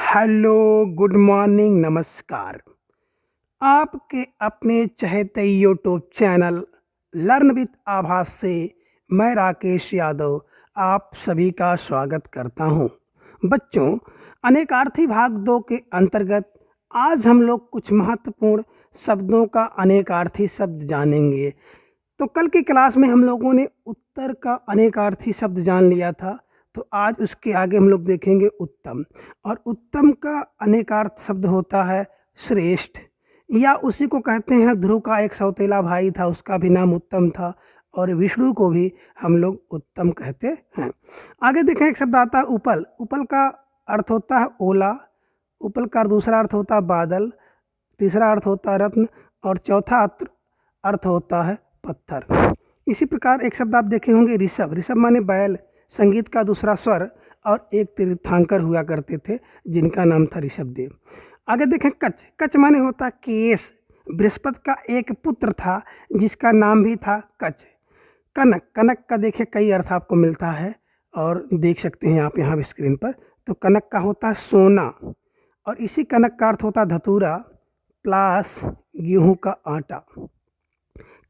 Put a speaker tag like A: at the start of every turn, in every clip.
A: Hello, good morning, नमस्कार। आपके अपने चहेते यूट्यूब चैनल लर्न विद आभास से मैं राकेश यादव आप सभी का स्वागत करता हूं। बच्चों, अनेकार्थी भाग 2 के अंतर्गत आज हम लोग कुछ महत्वपूर्ण शब्दों का अनेकार्थी शब्द जानेंगे। तो कल की क्लास में हम लोगों ने उत्तर का अनेकार्थी शब्द जान लिया था, तो आज उसके आगे हम लोग देखेंगे उत्तम। और उत्तम का अनेकार्थ शब्द होता है श्रेष्ठ, या उसी को कहते हैं ध्रुव का एक सौतेला भाई था, उसका भी नाम उत्तम था, और विष्णु को भी हम लोग उत्तम कहते हैं। आगे देखें, एक शब्द आता है उपल। उपल का अर्थ होता है ओला, उपल का दूसरा अर्थ होता है बादल, तीसरा अर्थ होता है रत्न, और चौथा अर्थ होता है पत्थर। इसी प्रकार एक शब्द आप देखे होंगे ऋषभ। ऋषभ माने बैल, संगीत का दूसरा स्वर, और एक तीर्थंकर हुआ करते थे जिनका नाम था ऋषभदेव। आगे देखें कच। कच माने होता केस। बृहस्पति का एक पुत्र था जिसका नाम भी था कच। कनक। कनक का देखें कई अर्थ आपको मिलता है और देख सकते हैं आप यहाँ स्क्रीन पर। तो कनक का होता है सोना, और इसी कनक का अर्थ होता धतूरा प्लस गेहूँ का आटा।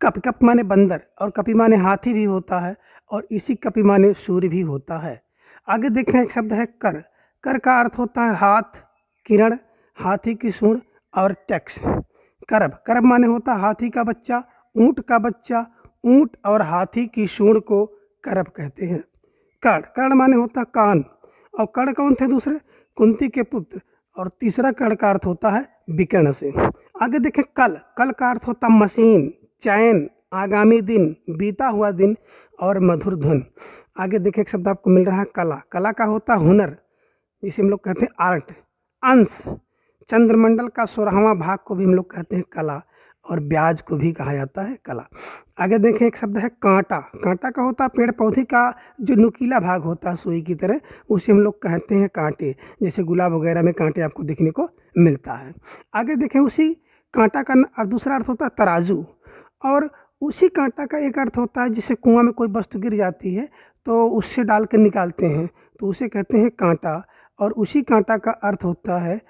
A: कप। कप माने बंदर, और कपि माने हाथी भी होता है, और इसी कपि माने सूर्य भी होता है। आगे देखें, एक शब्द है कर। कर का अर्थ होता है हाथ, किरण, हाथी की सूंड, और टैक्स। करब। करब माने होता है हाथी का बच्चा, ऊंट का बच्चा, ऊंट और हाथी की सूंड को करब कहते हैं। कर्ण। कर्ण माने होता है कान, और कर्ण कौन थे दूसरे? कुंती के पुत्र, और तीसरा कर्ण का अर्थ होता है विकर्ण से। आगे देखें कल। कल का अर्थ होता मशीन, चैन, आगामी दिन, बीता हुआ दिन, और मधुर धुन। आगे देखिए, एक शब्द आपको मिल रहा है कला। कला का होता हुनर, जिसे हम लोग कहते हैं आर्ट। अंश। चंद्रमंडल का 16वां भाग को भी हम लोग कहते हैं कला, और ब्याज को भी कहा जाता है कला। आगे देखें, एक शब्द है कांटा। कांटा का होता है पेड़ पौधे का जो नुकीला भाग होता है सुई की तरह, उसे हम लोग कहते हैं कांटे। जैसे गुलाब वगैरह में कांटे आपको देखने को मिलता है। आगे देखें, उसी कांटा का दूसरा अर्थ होता है तराजू, और उसी कांटा का एक अर्थ होता है जिससे कुआं में कोई वस्तु गिर जाती है तो उससे डाल कर निकालते हैं, तो उसे कहते हैं कांटा। और उसी कांटा का अर्थ होता है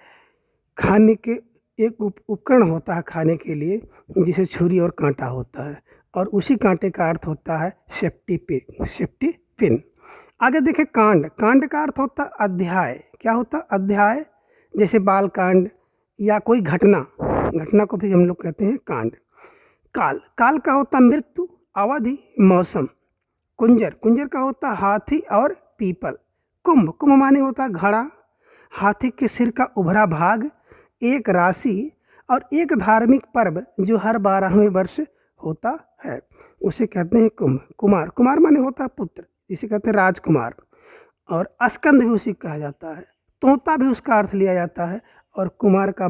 A: खाने के एक उपकरण होता है खाने के लिए, जिसे छुरी और कांटा होता है, और उसी कांटे का अर्थ होता है सेफ्टी पिन। आगे देखें कांड। कांड का अर्थ होता है अध्याय। क्या होता है? अध्याय। जैसे बाल कांड या कोई घटना को भी हम लोग कहते हैं कांड। काल। काल का होता मृत्यु, अवधि, मौसम। कुंजर। कुंजर का होता हाथी और पीपल। कुंभ। कुंभ माने होता घड़ा, हाथी के सिर का उभरा भाग, एक राशि, और एक धार्मिक पर्व जो हर 12वें वर्ष होता है, उसे कहते हैं कुंभ। कुमार। कुमार माने होता पुत्र, जिसे कहते हैं राजकुमार, और स्कंद भी उसी कहा जाता है। तोता भी उसका अर्थ लिया जाता है, और कुमार का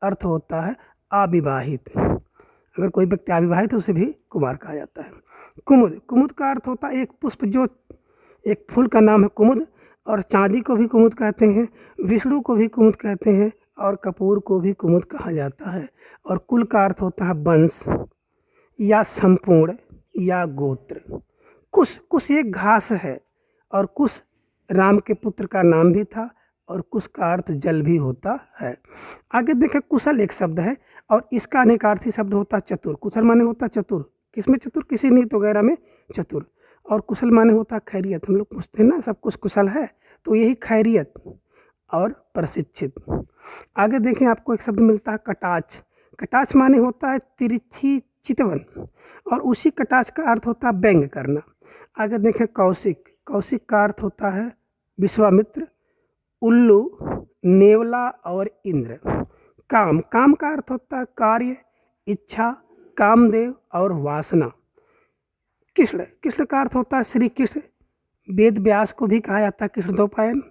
A: अर्थ होता है अविवाहित। अगर कोई व्यक्ति अविवाहित है उसे भी कुमार कहा जाता है। कुमुद। कुमुद का अर्थ होता है एक पुष्प, जो एक फूल का नाम है कुमुद, और चांदी को भी कुमुद कहते हैं, विष्णु को भी कुमुद कहते हैं, और कपूर को भी कुमुद कहा जाता है। और कुल का अर्थ होता है वंश, या संपूर्ण, या गोत्र। कुश। कुश एक घास है, और कुश राम के पुत्र का नाम भी था, और कुश का अर्थ जल भी होता है। आगे देखें, कुशल एक शब्द है, और इसका अनेकार्थी शब्द होता है चतुर। कुशल माने होता चतुर, किसमें चतुर? किसी नीति वगैरह में चतुर। और कुशल माने होता खैरियत। हम लोग पूछते हैं ना, सब कुछ कुशल है, तो यही खैरियत और प्रशिक्षित। आगे देखें, आपको एक शब्द मिलता है कटाक्ष। कटाक्ष माने होता है तिरछी चितवन, और उसी कटाक्ष का अर्थ होता है व्यंग करना। आगे देखें कौशिक। कौशिक का अर्थ होता है विश्वामित्र, उल्लू, नेवला, और इंद्र। काम। काम का अर्थ होता है कार्य, इच्छा, कामदेव, और वासना। कृष्ण। कृष्ण का अर्थ होता है श्री कृष्ण। वेद व्यास को भी कहा जाता है कृष्णद्वैपायन,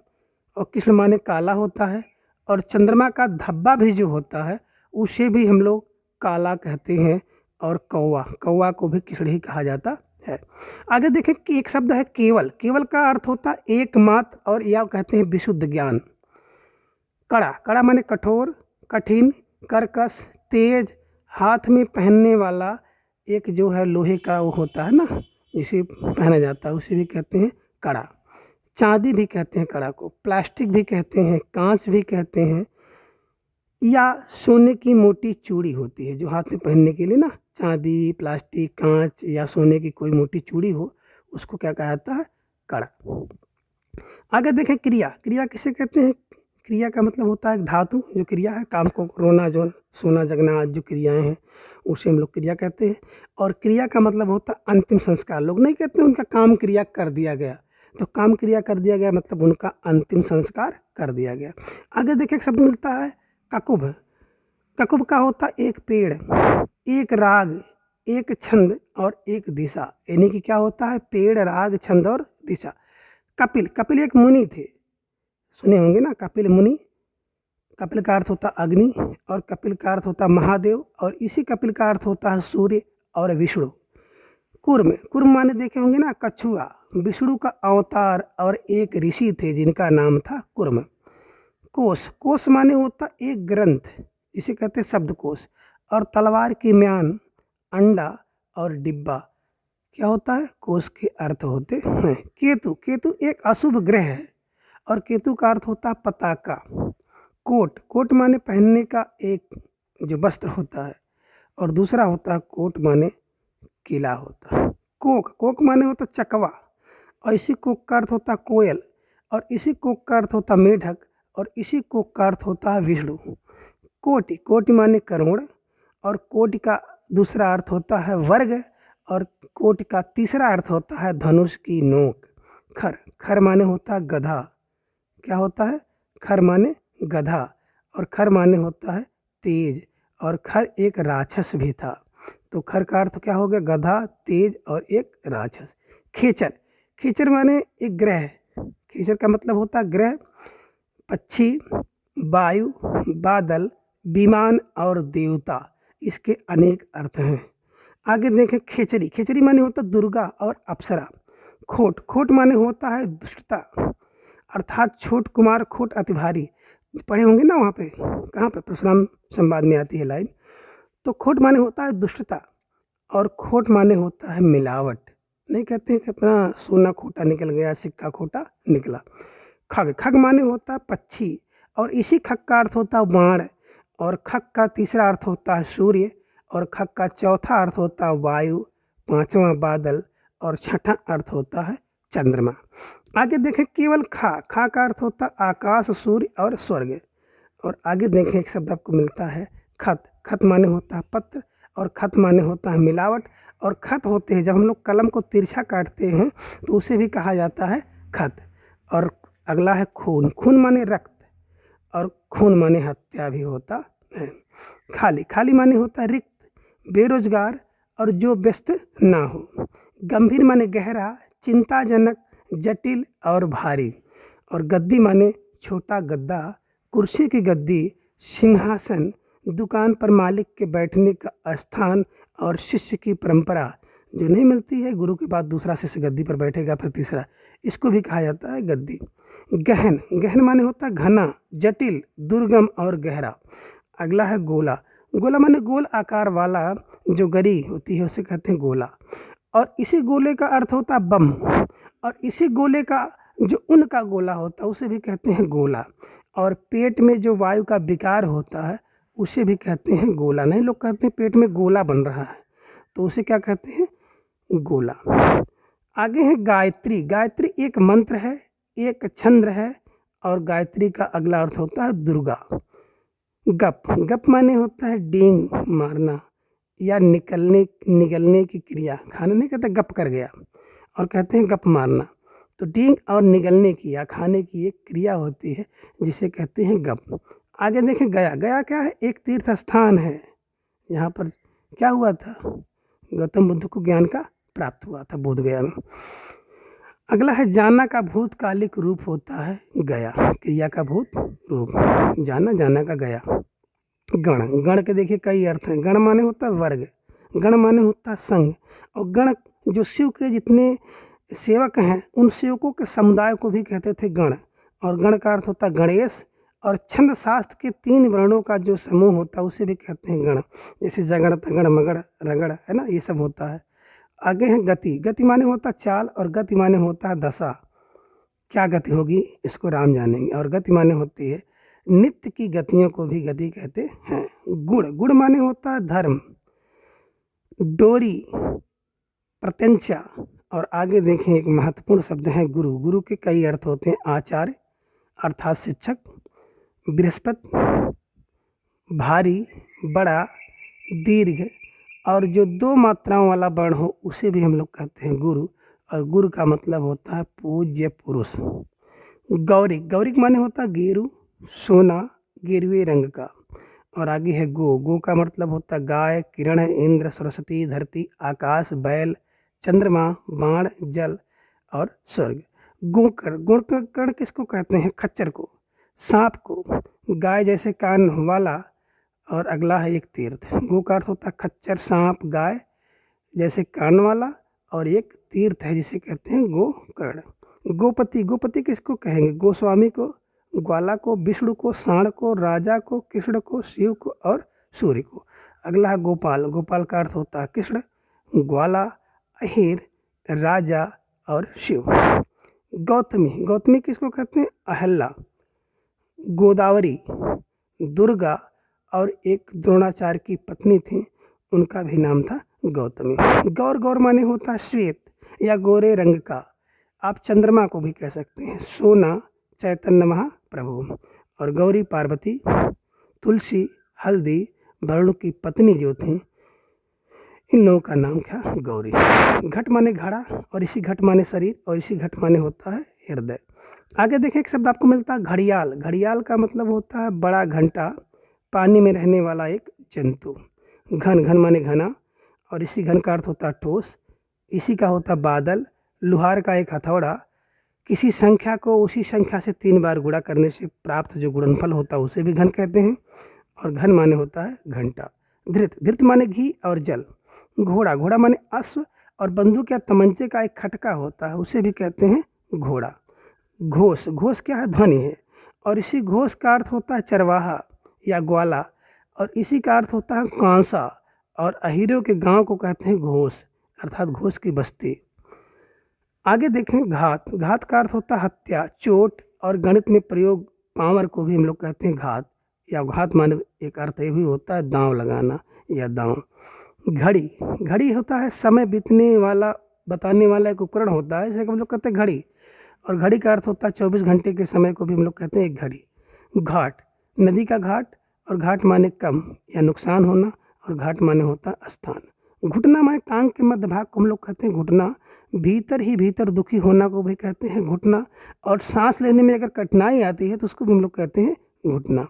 A: और कृष्ण माने काला होता है। और चंद्रमा का धब्बा भी जो होता है उसे भी हम लोग काला कहते हैं। और कौवा। कौवा को भी कृष्ण ही कहा जाता है। आगे देखें कि एक शब्द है केवल। केवल का अर्थ होता है एकमात्र, और या कहते हैं विशुद्ध ज्ञान। कड़ा। कड़ा माने कठोर, कठिन, कर्कश, तेज, हाथ में पहनने वाला एक जो है लोहे का वो होता है ना, जिसे पहना जाता है, उसे भी कहते हैं कड़ा। चांदी भी कहते हैं कड़ा को, प्लास्टिक भी कहते हैं, कांच भी कहते हैं, या सोने की मोटी चूड़ी होती है जो हाथ में पहनने के लिए ना, चांदी, प्लास्टिक, कांच या सोने की कोई मोटी चूड़ी हो, उसको क्या कहा जाता है? कड़ा। आगे देखें क्रिया। क्रिया किसे कहते हैं? क्रिया का मतलब होता है एक धातु जो क्रिया है, काम को रोना, जो सोना, जगना आदि जो क्रियाएं हैं उसे हम लोग क्रिया कहते हैं। और क्रिया का मतलब होता है अंतिम संस्कार। लोग नहीं कहते उनका काम क्रिया कर दिया गया, तो काम क्रिया कर दिया गया मतलब उनका अंतिम संस्कार कर दिया गया। आगे देखिए एक शब्द मिलता है ककुभ। ककुभ का होता एक पेड़, एक राग, एक छंद और एक दिशा, यानी कि क्या होता है? पेड़, राग, छंद और दिशा। कपिल। कपिल एक मुनि थे, सुने होंगे ना, कपिल मुनि। कपिल का अर्थ होता अग्नि, और कपिल का अर्थ होता महादेव, और इसी कपिल का अर्थ होता है सूर्य और विष्णु। कूर्म। कूर्म माने देखे होंगे ना, कछुआ। विष्णु का अवतार और एक ऋषि थे जिनका नाम था कूर्म। कोश। कोश माने होता एक ग्रंथ, इसे कहते हैं शब्दकोश। और तलवार की म्यान, अंडा और डिब्बा, क्या होता है? कोश के अर्थ होते हैं। केतु। केतु एक अशुभ ग्रह है, और केतु का अर्थ होता है पताका। कोट। कोट माने पहनने का एक जो वस्त्र होता है, और दूसरा होता है कोट माने किला होता है। कोक। कोक माने होता चकवा, और इसी कोक का अर्थ होता कोयल, और इसी कोक का अर्थ होता मेढक, और इसी कोक का अर्थ होता है विष्णु। कोटि। कोटि माने करोड़, और कोटि का दूसरा अर्थ होता है वर्ग, और कोटि का तीसरा अर्थ होता है धनुष की नोक। खर। खर माने होता है गधा, क्या होता है? खर माने गधा, और खर माने होता है तेज, और खर एक राक्षस भी था, तो खर का अर्थ क्या हो गया? गधा, तेज और एक राक्षस। खेचर। खेचर माने एक ग्रह, खेचर का मतलब होता है ग्रह, पक्षी, वायु, बादल, विमान और देवता, इसके अनेक अर्थ हैं। आगे देखें खेचरी। खेचरी माने होता दुर्गा और अप्सरा। खोट। खोट माने होता है दुष्टता, अर्थात छोट कुमार खोट अति भारी, पढ़े होंगे ना वहाँ पे, कहाँ पे? परशुराम संवाद में आती है लाइन। तो खोट माने होता है दुष्टता, और खोट माने होता है मिलावट। नहीं कहते हैं कि अपना सोना खोटा निकल गया, सिक्का खोटा निकला। खग। खग माने होता है पक्षी, और इसी खग का अर्थ होता है बाण, और खग का तीसरा अर्थ होता है सूर्य, और खग का चौथा अर्थ होता है वायु, पांचवा बादल, और छठा अर्थ होता है चंद्रमा। आगे देखें केवल खा। खा का अर्थ होता है आकाश, सूर्य और स्वर्ग। और आगे देखें एक शब्द आपको मिलता है खत। खत माने होता है पत्र, और खत माने होता है मिलावट, और खत होते हैं जब हम लोग कलम को तिरछा काटते हैं तो उसे भी कहा जाता है खत। और अगला है खून। खून माने रक्त, और खून माने हत्या भी होता है। खाली। खाली माने होता है रिक्त, बेरोजगार और जो व्यस्त ना हो। गंभीर माने गहरा, चिंताजनक, जटिल और भारी। और गद्दी माने छोटा गद्दा, कुर्सी की गद्दी, सिंहासन, दुकान पर मालिक के बैठने का स्थान, और शिष्य की परंपरा जो नहीं मिलती है, गुरु के बाद दूसरा शिष्य गद्दी पर बैठेगा, फिर तीसरा, इसको भी कहा जाता है गद्दी। गहन। गहन माने होता है घना, जटिल, दुर्गम और गहरा। अगला है गोला। गोला माने गोल आकार वाला जो गरी होती है उसे कहते हैं गोला, और इसी गोले का अर्थ होता है बम, और इसी गोले का जो ऊन का गोला होता है उसे भी कहते हैं गोला। और पेट में जो वायु का विकार होता है उसे भी कहते हैं गोला। नहीं, लोग कहते हैं पेट में गोला बन रहा है, तो उसे क्या कहते हैं? गोला। आगे है गायत्री। गायत्री एक मंत्र है, एक छंद है, और गायत्री का अगला अर्थ होता है दुर्गा। गप। गप माने होता है डींग मारना या निगलने की क्रिया। खाना नहीं कहते गप कर गया, और कहते हैं गप मारना। तो डींग और निगलने की या खाने की एक क्रिया होती है जिसे कहते हैं गप। आगे देखें गया। गया क्या है? एक तीर्थ स्थान है, यहाँ पर क्या हुआ था? गौतम बुद्ध को ज्ञान का प्राप्त हुआ था बोध गया में। अगला है जाना का भूतकालिक रूप होता है गया, क्रिया का भूत रूप, जाना, जाना का गया। गण। गण के देखिए कई अर्थ हैं। गण माने होता है वर्ग, गण माने होता है संघ, और गण जो शिव के जितने सेवक हैं उन सेवकों के समुदाय को भी कहते थे गण। और गण का अर्थ होता है गणेश, और छंद शास्त्र के 3 वर्णों का जो समूह होता है उसे भी कहते हैं गण, जैसे जगड़, तगड़, मगड़, रगड़, है ना, ये सब होता है। आगे है गति। गति माने होता है चाल, और गति माने होता है दशा। क्या गति होगी इसको राम जानेंगे। और गति माने होती है नित्य की गतियों को भी गति कहते हैं। गुण, गुण माने होता है धर्म। डोरी, प्रत्यंचा। और आगे देखें एक महत्वपूर्ण शब्द है गुरु। गुरु के कई अर्थ होते हैं। आचार्य अर्थात शिक्षक, बृहस्पति भारी, बड़ा, दीर्घ, और जो दो मात्राओं वाला वर्ण हो उसे भी हम लोग कहते हैं गुरु। और गुरु का मतलब होता है पूज्य पुरुष। गौरिक, गौरिक माने होता है गेरू, सोना, गेरुए रंग का। और आगे है गो, गो का मतलब होता है गाय, किरण, इंद्र, सरस्वती, धरती, आकाश, बैल, चंद्रमा, बाण, जल और स्वर्ग। गोकर्ण, गोकर्ण किसको कहते हैं? खच्चर को, सांप को, गाय जैसे कान वाला। और अगला है एक तीर्थ। गो का अर्थ होता है खच्चर, सांप, गाय जैसे कान वाला, और एक तीर्थ है जिसे कहते हैं गोकर्ण। गोपति, गोपति किसको कहेंगे? गोस्वामी को, ग्वाला को, विष्णु को, साण को, राजा को, कृष्ण को, शिव को और सूर्य को। अगला है गोपाल, गोपाल का अर्थ होता है कृष्ण, ग्वाला, अहिर, राजा और शिव। गौतमी, गौतमी किसको कहते हैं? अहल्ला, गोदावरी, दुर्गा और एक द्रोणाचार्य की पत्नी थी, उनका भी नाम था गौतमी। गौर, गौर माने होता है श्वेत या गोरे रंग का। आप चंद्रमा को भी कह सकते हैं। सोना, चैतन्य महाप्रभु। और गौरी पार्वती, तुलसी, हल्दी, वरुण की पत्नी जो थी, इन लोगों का नाम क्या? गौरी। घट माने घड़ा, और इसी घट माने शरीर, और इसी घट माने होता है हृदय। आगे देखें एक शब्द आपको मिलता है घड़ियाल। घड़ियाल का मतलब होता है बड़ा घंटा, पानी में रहने वाला एक जंतु। घन, घन माने घना, और इसी घन का अर्थ होता है ठोस। इसी का होता है बादल। लुहार का एक हथौड़ा। किसी संख्या को उसी संख्या से 3 बार गुणा करने से प्राप्त जो गुणनफल होता है उसे भी घन कहते हैं। और घन माने होता है घंटा। धृत, धृत माने घी और जल। घोड़ा, घोड़ा माने अश्व और बंदूक या तमंचे का एक खटका होता है, उसे भी कहते हैं घोड़ा। घोष, घोष क्या है? ध्वनि है। और इसी घोष का अर्थ होता है चरवाहा या ग्वाला, और इसी का अर्थ होता है कांसा। और अहीरों के गांव को कहते हैं घोष, अर्थात घोष की बस्ती। आगे देखें घात, घात का अर्थ होता है हत्या, चोट, और गणित में प्रयोग पावर को भी हम लोग कहते हैं घात, या घात माने एक अर्थ ये भी होता है दांव लगाना या दांव। घड़ी, घड़ी होता है समय बीतने वाला बताने वाला एक उपकरण होता है, इसे हम लोग कहते हैं घड़ी। और घड़ी का अर्थ होता है 24 घंटे के समय को भी हम लोग कहते हैं एक घड़ी। घाट, नदी का घाट, और घाट माने कम या नुकसान होना, और घाट माने होता है स्थान। घुटना माने टांग के मध्य भाग को हम लोग कहते हैं घुटना। भीतर ही भीतर दुखी होना को भी कहते हैं घुटना। और सांस लेने में अगर कठिनाई आती है तो उसको भी हम लोग कहते हैं घुटना।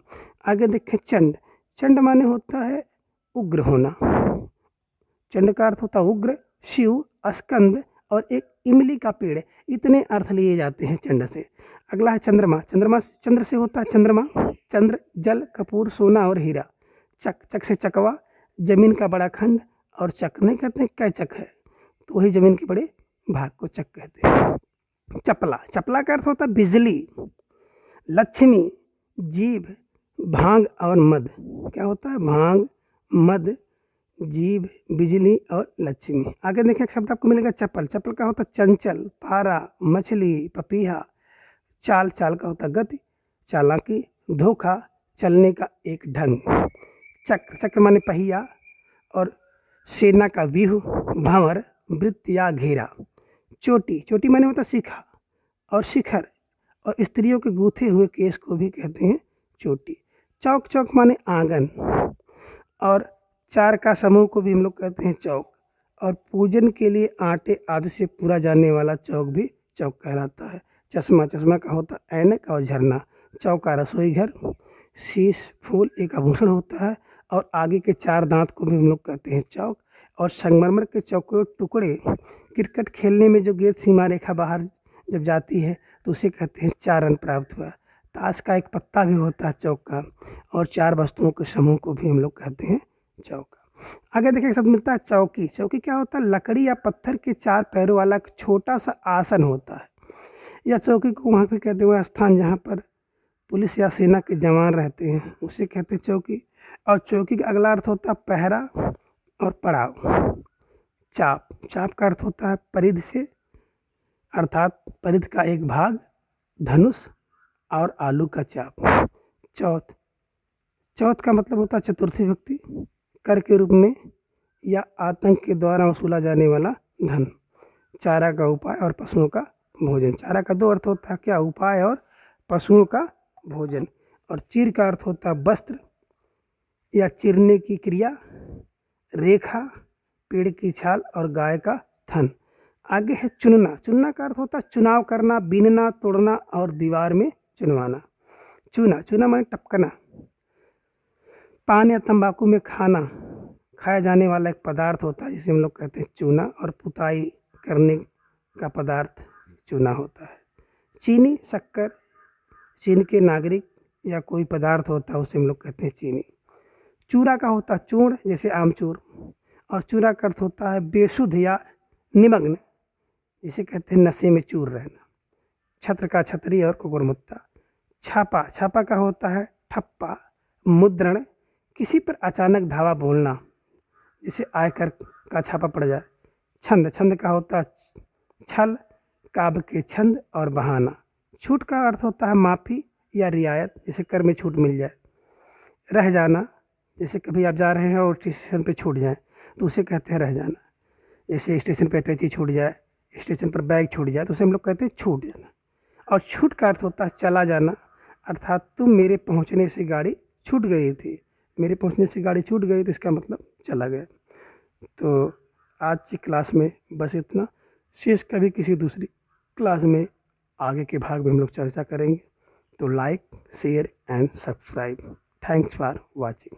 A: आगे देखें चंड, चंड माने होता है उग्र होना। चंड का अर्थ होता है उग्र, शिव, स्कंद और एक इमली का पेड़, इतने अर्थ लिए जाते हैं चंड से। अगला है चंद्रमा, चंद्रमा चंद्र से होता है चंद्रमा। चंद्र, जल, कपूर, सोना और हीरा। चक, चक से चकवा, जमीन का बड़ा खंड। और चक नहीं कहते हैं कै चक है, तो वही जमीन के बड़े भाग को चक कहते हैं। चपला, चपला का अर्थ होता है बिजली। लक्ष्मी, जीभ, भांग और मद। क्या होता है? भांग, मद, जीभ, बिजली और लक्ष्मी। आगे देखिए एक शब्द आपको मिलेगा चप्पल, चप्पल का होता है चंचल, पारा, मछली, पपीहा। चाल, चाल का होता है गति, चालाकी, धोखा, चलने का एक ढंग। चक्र, चक्र माने पहिया, और सेना का व्यूह, भंवर, वृत्त या घेरा। चोटी, चोटी माने होता है शिखा और शिखर, और स्त्रियों के गूथे हुए केस को भी कहते हैं चोटी। चौक, चौक माने आंगन, और चार का समूह को भी हम लोग कहते हैं चौक। और पूजन के लिए आटे आदि से पूरा जाने वाला चौक भी चौक कहलाता है। चश्मा, चश्मा का होता है ऐनक और झरना। चौका, रसोई घर। शीश, फूल एक आभूषण होता है, और आगे के 4 दांत को भी हम लोग कहते हैं चौक। और संगमरमर के चौकों टुकड़े, क्रिकेट खेलने में जो गेंद सीमा रेखा बाहर जब जाती है तो उसे कहते हैं 4 रन प्राप्त हुआ। ताश का एक पत्ता भी होता है चौक का, और 4 वस्तुओं के समूह को भी हम लोग कहते हैं चौका। आगे देखिए शब्द मिलता है चौकी। चौकी क्या होता है? लकड़ी या पत्थर के 4 पैरों वाला एक छोटा सा आसन होता है। या चौकी को वहाँ पे कहते हुए स्थान जहाँ पर पुलिस या सेना के जवान रहते हैं उसे कहते हैं चौकी। और चौकी का अगला अर्थ होता है पहरा और पड़ाव। चाप, चाप का अर्थ होता है परिध से, अर्थात परिध का एक भाग, धनुष और आलू का चाप। चौथ, चौथ का मतलब होता है चतुर्थी विभक्ति, कर के रूप में या आतंक के द्वारा वसूला जाने वाला धन। चारा का उपाय और पशुओं का भोजन। चारा का दो अर्थ होता है, क्या, उपाय और पशुओं का भोजन। और चीर का अर्थ होता है वस्त्र या चिरने की क्रिया, रेखा, पेड़ की छाल और गाय का थन। आगे है चुनना। चुनना का अर्थ होता है चुनाव करना, बीनना, तोड़ना और दीवार में चुनवाना। चूना, चूना माने टपकना। पान या तंबाकू में खाया जाने वाला एक पदार्थ होता है जिसे हम लोग कहते हैं चूना, और पुताई करने का पदार्थ चूना होता है। चीनी, शक्कर, चीन के नागरिक या कोई पदार्थ होता है उसे हम लोग कहते हैं चीनी। चूरा का होता है चूर्ण, जैसे आमचूर। और चूरा का अर्थ होता है बेसुध या निमग्न, जिसे कहते हैं नशे में चूर रहना। छत्र का छतरी और कुकुरमुत्ता। छापा, छापा का होता है ठप्पा, मुद्रण, किसी पर अचानक धावा बोलना, जैसे आयकर का छापा पड़ जाए। छंद, छंद का होता है छल, काव्य के छंद और बहाना। छूट का अर्थ होता है माफ़ी या रियायत, जैसे कर में छूट मिल जाए। रह जाना, जैसे कभी आप जा रहे हैं और स्टेशन पे छूट जाए तो उसे कहते हैं रह जाना। जैसे स्टेशन पे टैक्सी छूट जाए, स्टेशन पर बैग छूट जाए तो उसे हम लोग कहते हैं छूट जाना। और छूट का अर्थ होता है चला जाना, अर्थात तुम मेरे पहुंचने से गाड़ी छूट गई थी, मेरे पहुंचने से गाड़ी छूट गई तो इसका मतलब चला गया। तो आज की क्लास में बस इतना। शेष कभी किसी दूसरी क्लास में आगे के भाग में हम लोग चर्चा करेंगे। तो like, share and subscribe. Thanks for watching.